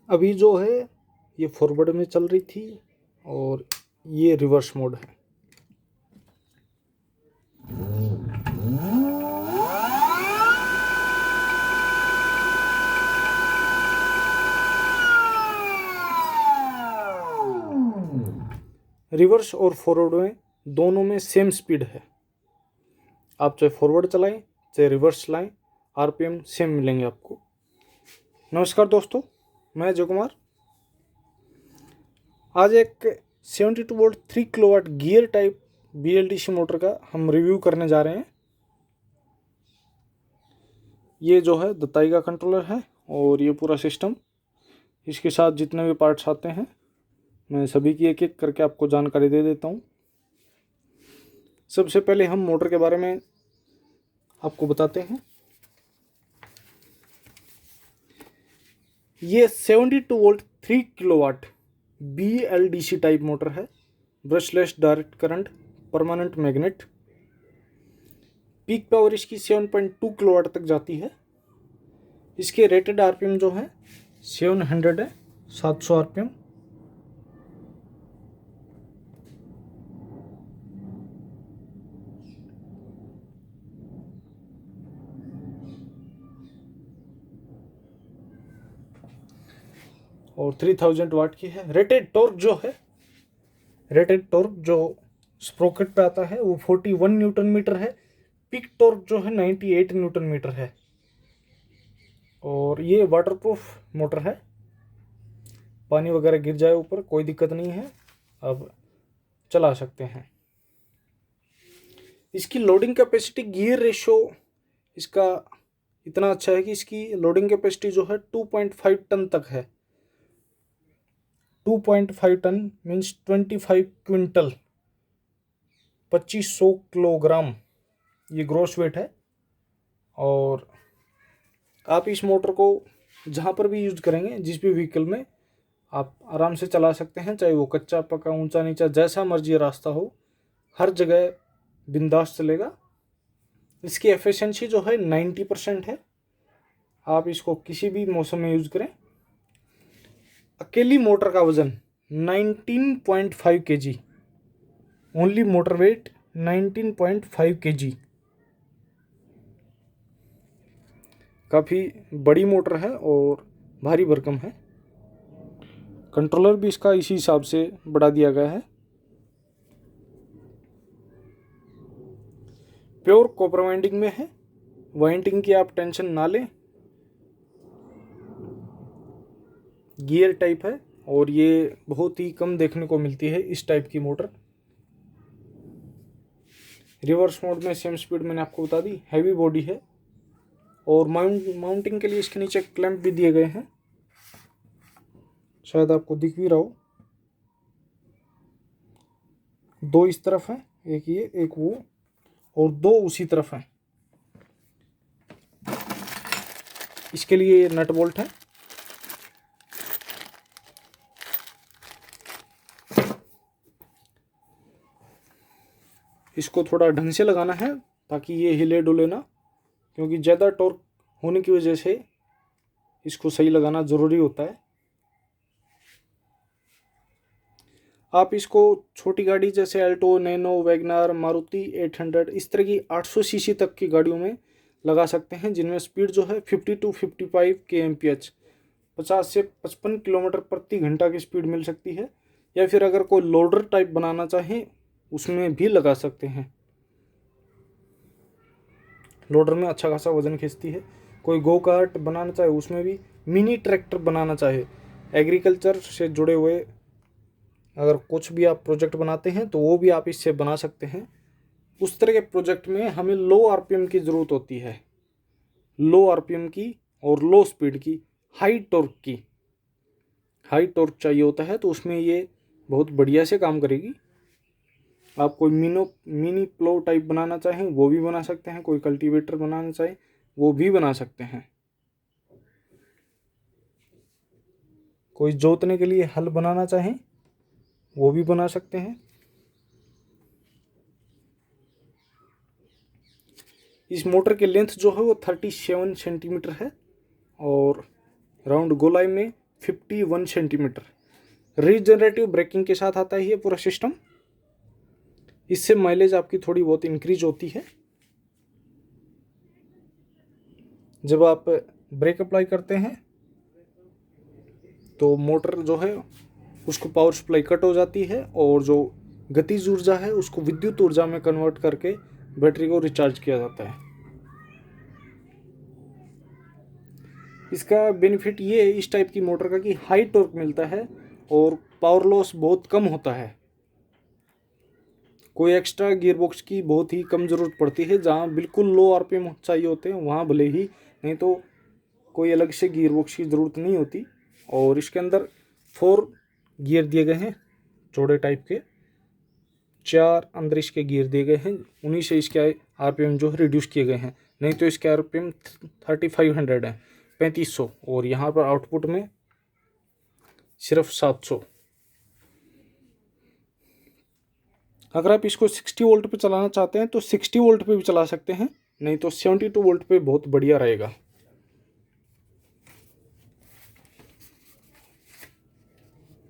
अभी जो है ये फॉरवर्ड में चल रही थी और ये रिवर्स मोड है। रिवर्स और फॉरवर्ड में दोनों में सेम स्पीड है। आप चाहे फॉरवर्ड चलाएं चाहे रिवर्स चलाएं, आरपीएम सेम मिलेंगे आपको। नमस्कार दोस्तों, मैं अजय कुमार। आज एक 72 volt 3 kilowatt gear type BLDC motor का हम रिव्यू करने जा रहे हैं। ये जो है दताई का कंट्रोलर है और ये पूरा सिस्टम, इसके साथ जितने भी पार्ट्स आते हैं मैं सभी की एक एक करके आपको जानकारी दे देता हूँ। सबसे पहले हम मोटर के बारे में आपको बताते हैं। ये 72 volt 3 kilowatt BLDC type motor है। Brushless direct current, permanent magnet. Peak power इसकी 7.2 किलोवाट तक जाती है। इसके रेटेड आरपीएम जो है 700 है, 700 आरपीएम। और 3000 वाट की है। रेटेड टॉर्क जो स्प्रोकेट पे आता है वो 41 न्यूटन मीटर है। पीक टॉर्क जो है 98 न्यूटन मीटर है। और ये वाटरप्रूफ मोटर है, पानी वगैरह गिर जाए ऊपर कोई दिक्कत नहीं है, अब चला सकते हैं। इसकी लोडिंग कैपेसिटी, गियर रेशो इसका इतना अच्छा है कि इसकी लोडिंग कैपेसिटी जो है 2.5 टन तक है। 2.5 टन मीन्स 25 क्विंटल, 2500 किलोग्राम ये ग्रॉस वेट है। और आप इस मोटर को जहाँ पर भी यूज करेंगे, जिस भी व्हीकल में, आप आराम से चला सकते हैं। चाहे वो कच्चा पक्का, ऊंचा नीचा, जैसा मर्जी रास्ता हो, हर जगह बिंदास चलेगा। इसकी एफिशिएंसी जो है 90% है। आप इसको किसी भी मौसम में यूज करें। अकेली मोटर का वजन 19.5 kg, only motor weight 19.5 kg। काफ़ी बड़ी मोटर है और भारी भरकम है। कंट्रोलर भी इसका इसी हिसाब से बढ़ा दिया गया है। प्योर कॉपर वाइंडिंग में है, वाइंडिंग की आप टेंशन ना लें। गियर टाइप है और ये बहुत ही कम देखने को मिलती है इस टाइप की मोटर। रिवर्स मोड में सेम स्पीड मैंने आपको बता दी। हैवी बॉडी है और माउंटिंग के लिए इसके नीचे क्लैंप भी दिए गए हैं, शायद आपको दिख भी रहा हो। 2 इस तरफ है, एक ये एक वो, और 2 उसी तरफ है। इसके लिए ये नट बोल्ट है। इसको थोड़ा ढंग से लगाना है ताकि ये हिले डुले ना, क्योंकि ज़्यादा टॉर्क होने की वजह से इसको सही लगाना ज़रूरी होता है। आप इसको छोटी गाड़ी जैसे अल्टो, नैनो, वैगनार, मारुति 800, इस तरह की 800 सीसी तक की गाड़ियों में लगा सकते हैं, जिनमें स्पीड जो है 50 to 55 kmph, 50 से 55 किलोमीटर प्रति घंटा की स्पीड मिल सकती है। या फिर अगर कोई लोडर टाइप बनाना चाहें उसमें भी लगा सकते हैं। लोडर में अच्छा खासा वजन खींचती है। कोई गो कार्ट बनाना चाहे उसमें भी, मिनी ट्रैक्टर बनाना चाहे, एग्रीकल्चर से जुड़े हुए अगर कुछ भी आप प्रोजेक्ट बनाते हैं तो वो भी आप इससे बना सकते हैं। उस तरह के प्रोजेक्ट में हमें लो आरपीएम की ज़रूरत होती है, लो आरपीएम की और लो स्पीड की, हाई टॉर्क की। हाई टॉर्क चाहिए होता है तो उसमें ये बहुत बढ़िया से काम करेगी। आप कोई मिनी प्लो टाइप बनाना चाहें वो भी बना सकते हैं, कोई कल्टीवेटर बनाना चाहें वो भी बना सकते हैं, कोई जोतने के लिए हल बनाना चाहें वो भी बना सकते हैं। इस मोटर की लेंथ जो है वो 37 सेंटीमीटर है और राउंड गोलाई में 51 सेंटीमीटर। रीजनरेटिव ब्रेकिंग के साथ आता है ये पूरा सिस्टम। इससे माइलेज आपकी थोड़ी बहुत इंक्रीज होती है। जब आप ब्रेक अप्लाई करते हैं तो मोटर जो है उसको पावर सप्लाई कट हो जाती है और जो गतिज ऊर्जा है उसको विद्युत ऊर्जा में कन्वर्ट करके बैटरी को रिचार्ज किया जाता है। इसका बेनिफिट ये है इस टाइप की मोटर का कि हाई टॉर्क मिलता है और पावर लॉस बहुत कम होता है। कोई एक्स्ट्रा गियरबॉक्स की बहुत ही कम ज़रूरत पड़ती है। जहाँ बिल्कुल लो आरपीएम चाहिए होते हैं वहाँ भले ही, नहीं तो कोई अलग से गियरबॉक्स की ज़रूरत नहीं होती। और इसके अंदर 4 गियर दिए गए हैं चौड़े टाइप के, 4 अंदर इसके गियर दिए गए हैं। उन्हीं से इसके आरपीएम जो है रिड्यूस किए गए हैं, नहीं तो इसके आरपीएम 3500 है, 3500, और यहाँ पर आउटपुट में सिर्फ 700। अगर आप इसको 60 वोल्ट पे चलाना चाहते हैं तो 60 वोल्ट पे भी चला सकते हैं, नहीं तो 72 वोल्ट पे बहुत बढ़िया रहेगा।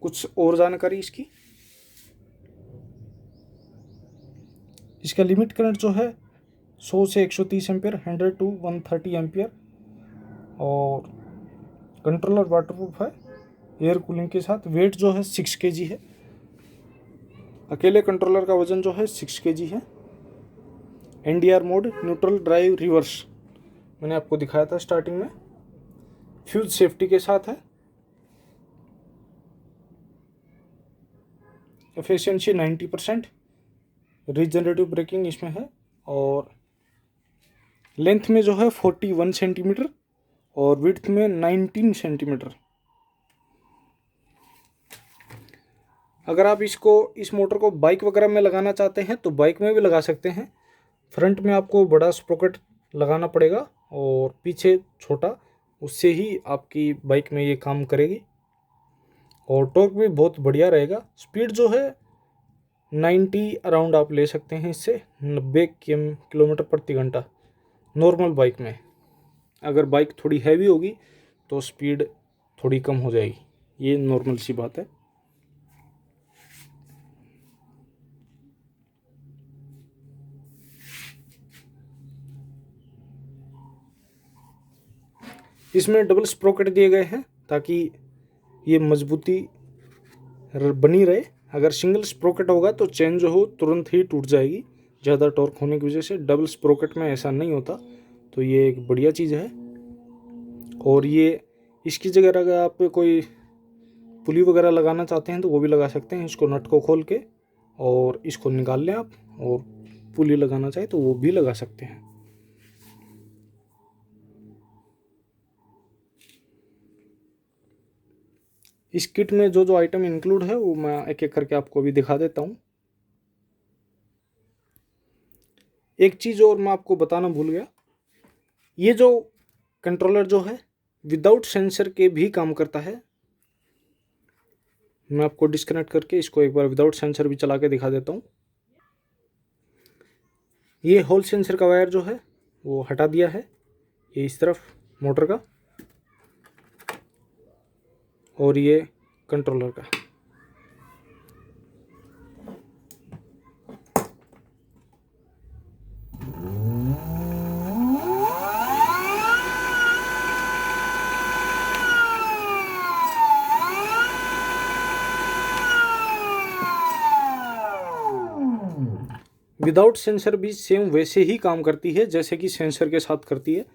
कुछ और जानकारी इसकी, इसका लिमिट करंट जो है 100 से 130 एम्पियर, 100 to 130 एम्पियर, और कंट्रोलर वाटरप्रूफ है एयर कूलिंग के साथ। वेट जो है 6 kg है। अकेले कंट्रोलर का वजन जो है 6 kg है। NDR mode, neutral drive reverse, मैंने आपको दिखाया था स्टार्टिंग में। फ्यूज सेफ्टी के साथ है। एफिशिएंसी 90%। रीजनरेटिव ब्रेकिंग इसमें है। और लेंथ में जो है 41 सेंटीमीटर और विड्थ में 19 सेंटीमीटर। अगर आप इस मोटर को बाइक वगैरह में लगाना चाहते हैं तो बाइक में भी लगा सकते हैं। फ्रंट में आपको बड़ा स्प्रोकेट लगाना पड़ेगा और पीछे छोटा, उससे ही आपकी बाइक में ये काम करेगी। और टॉर्क भी बहुत बढ़िया रहेगा। स्पीड जो है 90 अराउंड आप ले सकते हैं इससे, 90 किलोमीटर प्रति घंटा नॉर्मल बाइक में। अगर बाइक थोड़ी हैवी होगी तो स्पीड थोड़ी कम हो जाएगी, ये नॉर्मल सी बात है। इसमें डबल स्प्रोकेट दिए गए हैं ताकि ये मजबूती बनी रहे। अगर सिंगल स्प्रोकेट होगा तो चेन जो हो तुरंत ही टूट जाएगी ज़्यादा टॉर्क होने की वजह से। डबल स्प्रोकेट में ऐसा नहीं होता, तो ये एक बढ़िया चीज़ है। और ये इसकी जगह अगर आप कोई पुली वगैरह लगाना चाहते हैं तो वो भी लगा सकते हैं। इसको नट को खोल के और इसको निकाल लें आप, और पुली लगाना चाहे तो वो भी लगा सकते हैं। इस किट में जो जो आइटम इंक्लूड है वो मैं एक एक करके आपको अभी दिखा देता हूँ। एक चीज़ और मैं आपको बताना भूल गया, ये जो कंट्रोलर जो है विदाउट सेंसर के भी काम करता है। मैं आपको डिस्कनेक्ट करके इसको एक बार विदाउट सेंसर भी चला के दिखा देता हूँ। ये हॉल सेंसर का वायर जो है वो हटा दिया है, ये इस तरफ मोटर का, और ये कंट्रोलर का। विदाउट सेंसर भी सेम वैसे ही काम करती है जैसे कि सेंसर के साथ करती है,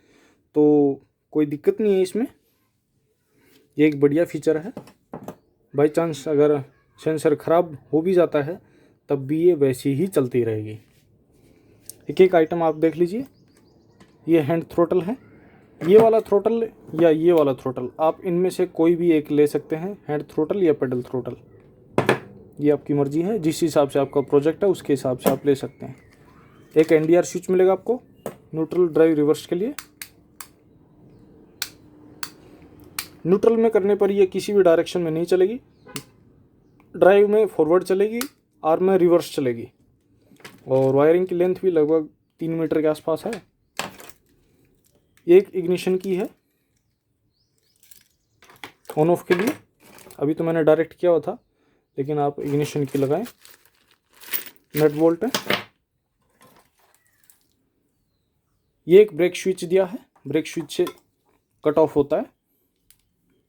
तो कोई दिक्कत नहीं है इसमें। ये एक बढ़िया फीचर है। बाई चांस अगर सेंसर ख़राब हो भी जाता है तब भी ये वैसी ही चलती रहेगी। एक एक आइटम आप देख लीजिए। ये हैंड थ्रोटल है, ये वाला थ्रोटल या ये वाला थ्रोटल, आप इनमें से कोई भी एक ले सकते हैं, हैंड थ्रोटल या पेडल थ्रोटल, ये आपकी मर्जी है। जिस हिसाब से आपका प्रोजेक्ट है उसके हिसाब से आप ले सकते हैं। एक NDR स्विच मिलेगा आपको न्यूट्रल ड्राइव रिवर्स के लिए। न्यूट्रल में करने पर ये किसी भी डायरेक्शन में नहीं चलेगी, ड्राइव में फॉरवर्ड चलेगी, आर में रिवर्स चलेगी। और वायरिंग की लेंथ भी लगभग 3 मीटर के आसपास है। एक इग्निशन की है, ऑन ऑफ के लिए अभी तो मैंने डायरेक्ट किया हुआ था, लेकिन आप इग्निशन की लगाएं। नट बोल्ट है। ये एक ब्रेक स्विच दिया है, ब्रेक स्विच से कट ऑफ होता है।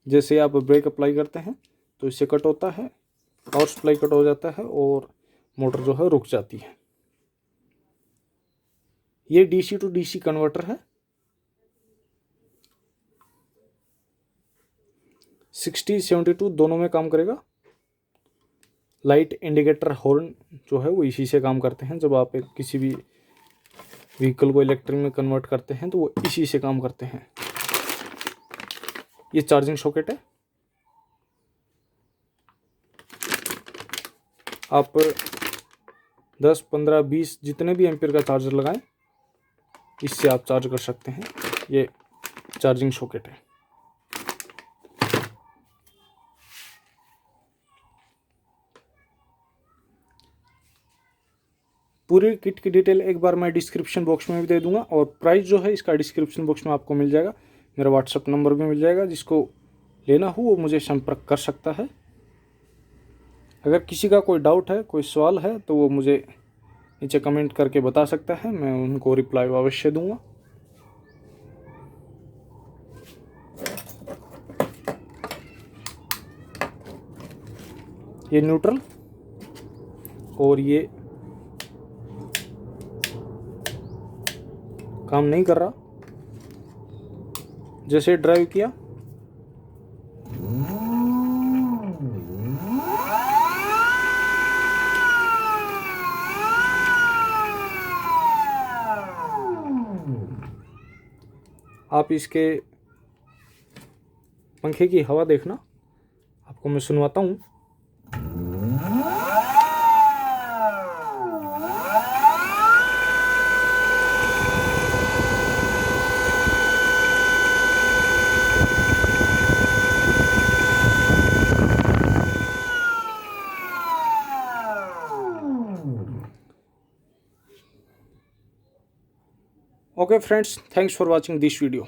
जैसे आप ब्रेक अप्लाई करते हैं तो इससे कट होता है, पावर सप्लाई कट हो जाता है और मोटर जो है रुक जाती है। ये डीसी टू डीसी कन्वर्टर है। 60-72 दोनों में काम करेगा। लाइट इंडिकेटर हॉर्न जो है वो इसी से काम करते हैं। जब आप किसी भी व्हीकल को इलेक्ट्रिक में कन्वर्ट करते हैं तो वो इसी से काम करते हैं। ये चार्जिंग सॉकेट है। आप 10, 15, 20 जितने भी एम्पीयर का चार्जर लगाएं, इससे आप चार्ज कर सकते हैं। ये चार्जिंग सॉकेट है। पूरी किट की डिटेल एक बार मैं डिस्क्रिप्शन बॉक्स में भी दे दूंगा, और प्राइस जो है इसका डिस्क्रिप्शन बॉक्स में आपको मिल जाएगा। मेरा व्हाट्सअप नंबर भी मिल जाएगा, जिसको लेना हो वो मुझे संपर्क कर सकता है। अगर किसी का कोई डाउट है, कोई सवाल है, तो वो मुझे नीचे कमेंट करके बता सकता है, मैं उनको रिप्लाई अवश्य दूंगा। ये न्यूट्रल और ये काम नहीं कर रहा। जैसे ड्राइव किया आप इसके पंखे की हवा देखना, आपको मैं सुनवाता हूँ। Okay friends, thanks for watching this video.